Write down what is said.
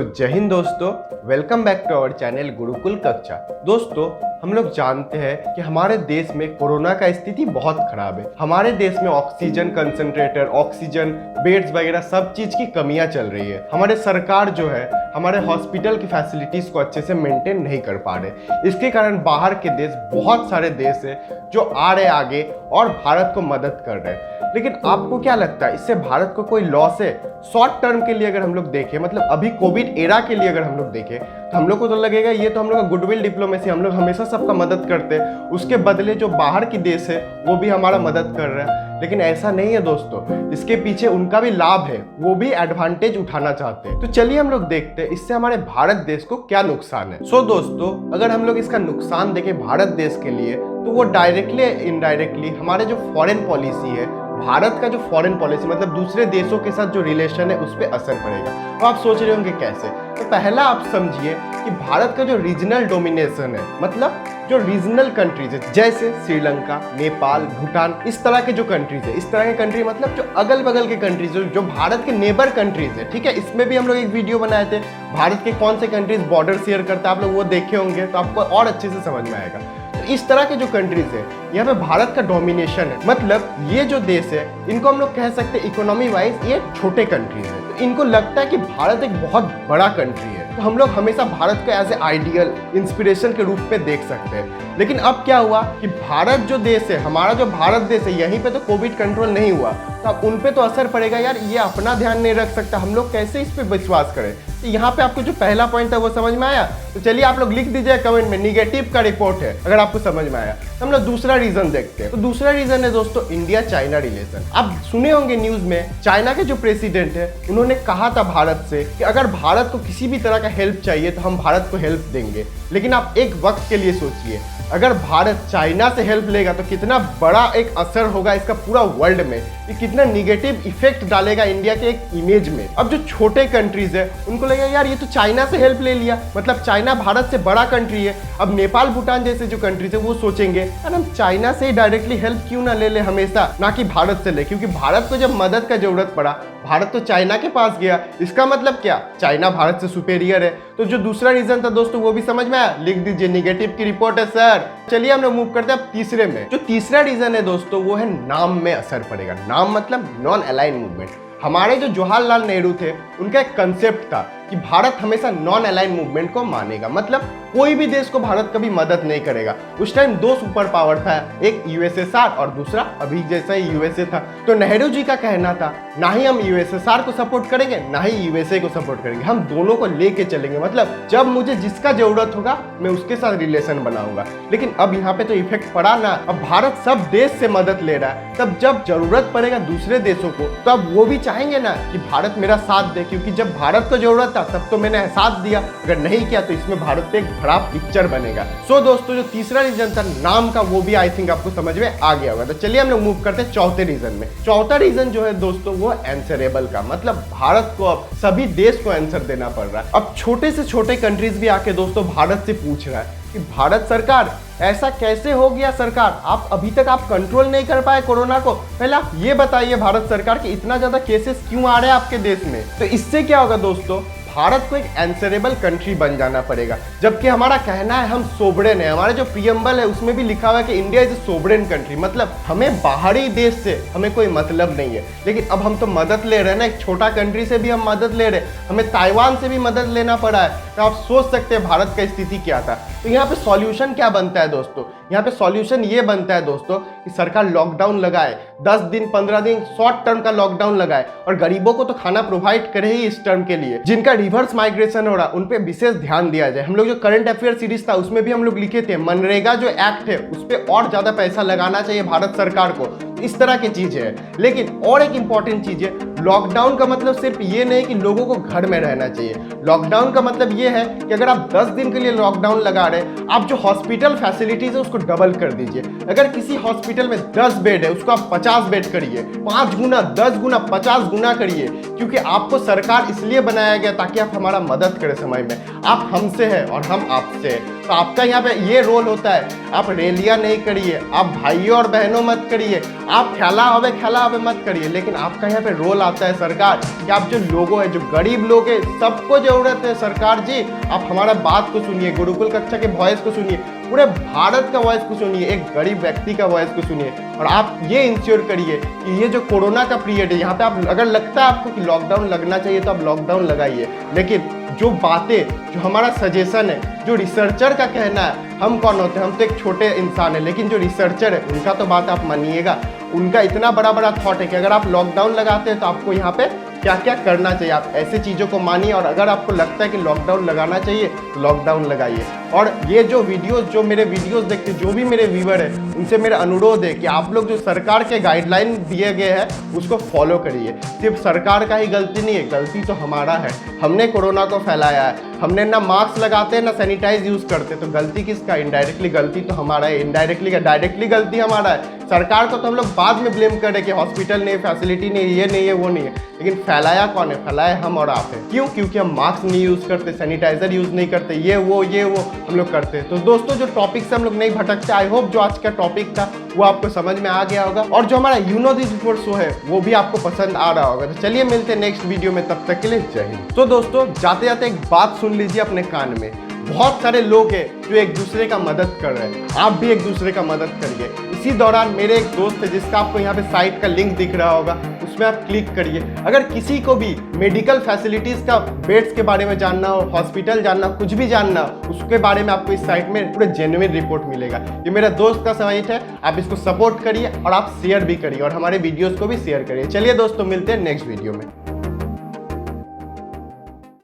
जय हिंद दोस्तों, welcome back to our channel Gurukul Kaksha. दोस्तों, हम लोग जानते हैं कि हमारे देश में कोरोना का स्थिति बहुत खराब है। हमारे देश में ऑक्सीजन कंसंट्रेटर, ऑक्सीजन बेड्स वगैरह सब चीज की कमियां चल रही है। हमारे सरकार जो है हमारे हॉस्पिटल की फैसिलिटीज को अच्छे से मेंटेन नहीं कर पा रहे। इसके कारण बाहर के देश, बहुत सारे देश है जो आ रहे आगे और भारत को मदद कर रहे हैं। लेकिन आपको क्या लगता है, इससे भारत को कोई लॉस है? शॉर्ट टर्म के लिए अगर हम लोग देखें, मतलब अभी कोविड एरा के लिए अगर हम लोग देखें, तो हम लोग को तो लगेगा ये तो हम लोग का गुडविल डिप्लोमेसी, हम लोग हमेशा सबका मदद करते हैं, उसके बदले जो बाहर की देश है वो भी हमारा मदद कर रहा है। लेकिन ऐसा नहीं है दोस्तों, इसके पीछे उनका भी लाभ है, वो भी एडवांटेज उठाना चाहते हैं। तो चलिए हम लोग देखते हैं इससे हमारे भारत देश को क्या नुकसान है। सो दोस्तों, अगर हम लोग इसका नुकसान देखें भारत देश के लिए, तो वो डायरेक्टली इनडायरेक्टली हमारे जो फॉरेन पॉलिसी है, भारत का जो फॉरेन पॉलिसी मतलब दूसरे देशों के साथ जो रिलेशन है उस पर असर पड़ेगा। तो आप सोच रहे होंगे कैसे? तो पहला आप समझिए कि भारत का जो रीजनल डोमिनेशन है, मतलब जो रीजनल कंट्रीज है जैसे श्रीलंका, नेपाल, भूटान, इस तरह के जो कंट्रीज है, इस तरह के कंट्री मतलब जो अगल बगल के कंट्रीज है, जो भारत के नेबर कंट्रीज है, ठीक है। इसमें भी हम लोग एक वीडियो बनाए थे, भारत के कौन से कंट्रीज बॉर्डर शेयर करता है, आप लोग वो देखे होंगे तो आपको और अच्छे से समझ में आएगा। इस तरह के जो कंट्रीज है यहाँ पे भारत का डोमिनेशन है, मतलब ये जो देश है इनको हम लोग कह सकते हैं इकोनॉमी वाइज ये छोटे कंट्रीज है। तो इनको लगता है कि भारत एक बहुत बड़ा कंट्री है, तो हम लोग हमेशा भारत को एज ए आइडियल इंस्पिरेशन के रूप में देख सकते हैं। लेकिन अब क्या हुआ कि भारत जो देश है, हमारा जो भारत देश है, यहीं पे तो कोविड कंट्रोल नहीं हुआ, तो अब उन पे तो असर पड़ेगा। यार ये अपना ध्यान नहीं रख सकता, हम लोग कैसे इस पे विश्वास करें? तो यहाँ पे आपको जो पहला पॉइंट था वो समझ में आया? तो चलिए आप लोग लिख दीजिए कमेंट में निगेटिव का रिपोर्ट है अगर आपको समझ में आया। तो हम लोग दूसरा रीजन देखते हैं। तो दूसरा रीजन है दोस्तों इंडिया चाइना रिलेशन। आप सुने होंगे न्यूज में, चाइना के जो प्रेसिडेंट है उन्होंने कहा था भारत से कि अगर भारत को किसी भी तरह का हेल्प चाहिए तो हम भारत को हेल्प देंगे। लेकिन आप एक वक्त के लिए सोचिए, अगर भारत चाइना से हेल्प लेगा तो कितना बड़ा एक असर होगा इसका पूरा वर्ल्ड में, ये कितना निगेटिव इफेक्ट डालेगा इंडिया के एक इमेज में। अब जो छोटे कंट्रीज है उनको लगेगा यार ये तो चाइना से हेल्प ले लिया, मतलब चाइना भारत से बड़ा कंट्री है। अब नेपाल, भूटान जैसे जो कंट्रीज है वो सोचेंगे यार हम चाइना से ही डायरेक्टली हेल्प क्यों ना ले हमेशा, ना कि भारत से ले, क्योंकि भारत को जब मदद का जरूरत पड़ा भारत तो चाइना के पास गया। इसका मतलब क्या? चाइना भारत से सुपेरियर है। तो जो दूसरा रीजन था दोस्तों वो भी समझ में आया? लिख दीजिए निगेटिव की रिपोर्ट है सर। चलिए हम लोग मूव करते हैं अब तीसरे में। जो तीसरा रीजन है दोस्तों वो है नाम में असर पड़ेगा। नाम मतलब नॉन अलाइन मूवमेंट। हमारे जो जवाहरलाल नेहरू थे उनका एक कंसेप्ट था कि भारत हमेशा नॉन अलाइन मूवमेंट को मानेगा, मतलब कोई भी देश को भारत कभी मदद नहीं करेगा। उस टाइम दो सुपर पावर था, एक यूएसएसआर और दूसरा अभी जैसा ही यूएसए था। तो नेहरू जी का कहना था ना ही हम यूएसएसआर को सपोर्ट करेंगे ना ही यूएसए को सपोर्ट करेंगे, हम दोनों को लेके चलेंगे, मतलब जब मुझे जिसका जरूरत होगा मैं उसके साथ रिलेशन बनाऊंगा। लेकिन अब यहाँ पे तो इफेक्ट पड़ा ना, अब भारत सब देश से मदद ले रहा है, तब जब जरूरत पड़ेगा दूसरे देशों को तब वो भी चाहेंगे ना कि भारत मेरा साथ दे, क्योंकि जब भारत को जरूरत था तब तो मैंने साथ दिया, अगर नहीं किया तो इसमें भारत पे एक खराब पिक्चर बनेगा। सो दोस्तों जो तीसरा रीजन था नाम का वो भी आई थिंक आपको समझ में आ गया होगा। तो चलिए हम लोग मूव करते हैं चौथे रीजन में। चौथा रीजन जो है दोस्तों वो आंसरेबल का, मतलब भारत को अब सभी देश को आंसर देना पड़ रहा है। अब छोटे से छोटे कंट्रीज भी आके दोस्तों भारत से पूछ रहा है कि भारत सरकार ऐसा कैसे हो गया? सरकार आप अभी तक आप कंट्रोल नहीं कर पाए कोरोना को, पहला ये बताइए भारत सरकार कि इतना ज्यादा केसेस क्यों आ रहे हैं आपके देश में। तो इससे क्या होगा दोस्तों, भारत को एक आंसरेबल कंट्री बन जाना पड़ेगा। जबकि हमारा कहना है हम सोवरेन है, हमारा जो प्रीएम्बल है उसमें भी लिखा हुआ है कि India is a sovereign country, मतलब हमें बाहरी देश से हमें कोई मतलब नहीं है। लेकिन अब हम तो मदद ले रहे हैं ना, एक छोटा कंट्री से भी हम मदद ले रहे हैं, हमें ताइवान से भी मदद लेना पड़ा है। तो आप सोच सकते हैं भारत का स्थिति क्या था। तो यहाँ पे सॉल्यूशन क्या बनता है दोस्तों? यहाँ पे सॉल्यूशन ये बनता है दोस्तों कि सरकार लॉकडाउन लगाए, 10 दिन 15 दिन शॉर्ट टर्म का लॉकडाउन लगाए और गरीबों को तो खाना प्रोवाइड करे ही इस टर्म के लिए। जिनका रिवर्स माइग्रेशन हो रहा उन पे विशेष ध्यान दिया जाए। हम लोग जो करंट अफेयर सीरीज था उसमें भी हम लोग लिखे थे मनरेगा जो एक्ट है उस पर और ज्यादा पैसा लगाना चाहिए भारत सरकार को। इस तरह की चीज है। लेकिन और एक इंपॉर्टेंट चीज है, लॉकडाउन का मतलब सिर्फ ये नहीं कि लोगों को घर में रहना चाहिए। लॉकडाउन का मतलब ये है कि अगर आप 10 दिन के लिए लॉकडाउन लगा रहे हैं, आप जो हॉस्पिटल फैसिलिटीज है उसको डबल कर दीजिए। अगर किसी हॉस्पिटल में 10 बेड है उसको आप 50 बेड करिए, 5 गुना 10 गुना 50 गुना करिए, क्योंकि आपको सरकार इसलिए बनाया गया ताकि आप हमारा मदद करें समय में। आप हमसे हैं और हम आपसे हैं, तो आपका यहाँ पे ये रोल होता है। आप रैलियां नहीं करिए, आप भाइयों और बहनों मत करिए, आप खेला हवे मत करिए, लेकिन आपका यहाँ पे रोल आता है सरकार कि आप जो लोगों हैं, जो गरीब लोग हैं, सबको जरूरत है सरकार जी, आप हमारा बात को सुनिए, गुरुकुल कक्षा के वॉइस को सुनिए, पूरे भारत का वॉइस को सुनिए, एक गरीब व्यक्ति का वॉइस को सुनिए। और आप ये इंश्योर करिए कि ये जो कोरोना का पीरियड है, यहाँ पे आप अगर लगता है आपको कि लॉकडाउन लगना चाहिए तो आप लॉकडाउन लगाइए, लेकिन जो बातें, जो हमारा सजेशन है, जो रिसर्चर का कहना है, हम कौन होते हैं, हम तो एक छोटे इंसान है, लेकिन जो रिसर्चर है उनका तो बात आप मानिएगा। उनका इतना बड़ा बड़ा थॉट है कि अगर आप लॉकडाउन लगाते हैं तो आपको यहाँ पे क्या क्या करना चाहिए, आप ऐसे चीज़ों को मानिए। और अगर आपको लगता है कि लॉकडाउन लगाना चाहिए तो लॉकडाउन लगाइए। और ये जो वीडियोस, जो मेरे वीडियोस देखते जो भी मेरे व्यूवर है, उनसे मेरा अनुरोध है कि आप लोग जो सरकार के गाइडलाइन दिए गए हैं उसको फॉलो करिए। सिर्फ सरकार का ही गलती नहीं है, गलती तो हमारा है, हमने कोरोना को फैलाया है, हमने ना मास्क लगाते ना सैनिटाइज यूज़ करते, तो गलती किसका? इनडायरेक्टली गलती तो हमारा है, इनडायरेक्टली का डायरेक्टली गलती हमारा है। सरकार को तो हम लोग बाद में ब्लेम करें कि हॉस्पिटल नहीं, फैसिलिटी नहीं, ये नहीं है, वो नहीं है, लेकिन फैलाया कौन है? फैलाया हम और आप है। क्यों? क्योंकि हम मास्क नहीं यूज़ करते, सैनिटाइजर यूज़ नहीं करते, ये वो हम लोग करते हैं। तो दोस्तों, जो टॉपिक से हम लोग नहीं भटकते, आई होप जो आज का टॉपिक था वो आपको समझ में आ गया होगा, और जो हमारा you know this before show है वो भी आपको पसंद आ रहा होगा। तो चलिए मिलते हैं नेक्स्ट वीडियो में, तब तक के लिए जय हिंद। तो दोस्तों, जाते जाते एक बात सुन लीजिए अपने कान में, बहुत सारे लोग हैं जो एक दूसरे का मदद कर रहे हैं, आप भी एक दूसरे का मदद करिए। इसी दौरान मेरे एक दोस्त है जिसका आपको यहाँ पे साइट का लिंक दिख रहा होगा, उसमें आप क्लिक करिए। अगर किसी को भी मेडिकल फैसिलिटीज़ का, बेड्स के बारे में जानना हो, हॉस्पिटल जानना, कुछ भी जानना, उसके बारे में आपको इस साइट में पूरे जेन्युइन रिपोर्ट मिलेगा। ये मेरा दोस्त का साइट है, आप इसको सपोर्ट करिए और आप शेयर भी करिए और हमारे वीडियोज़ को भी शेयर करिए। चलिए दोस्तों, मिलते हैं नेक्स्ट वीडियो में।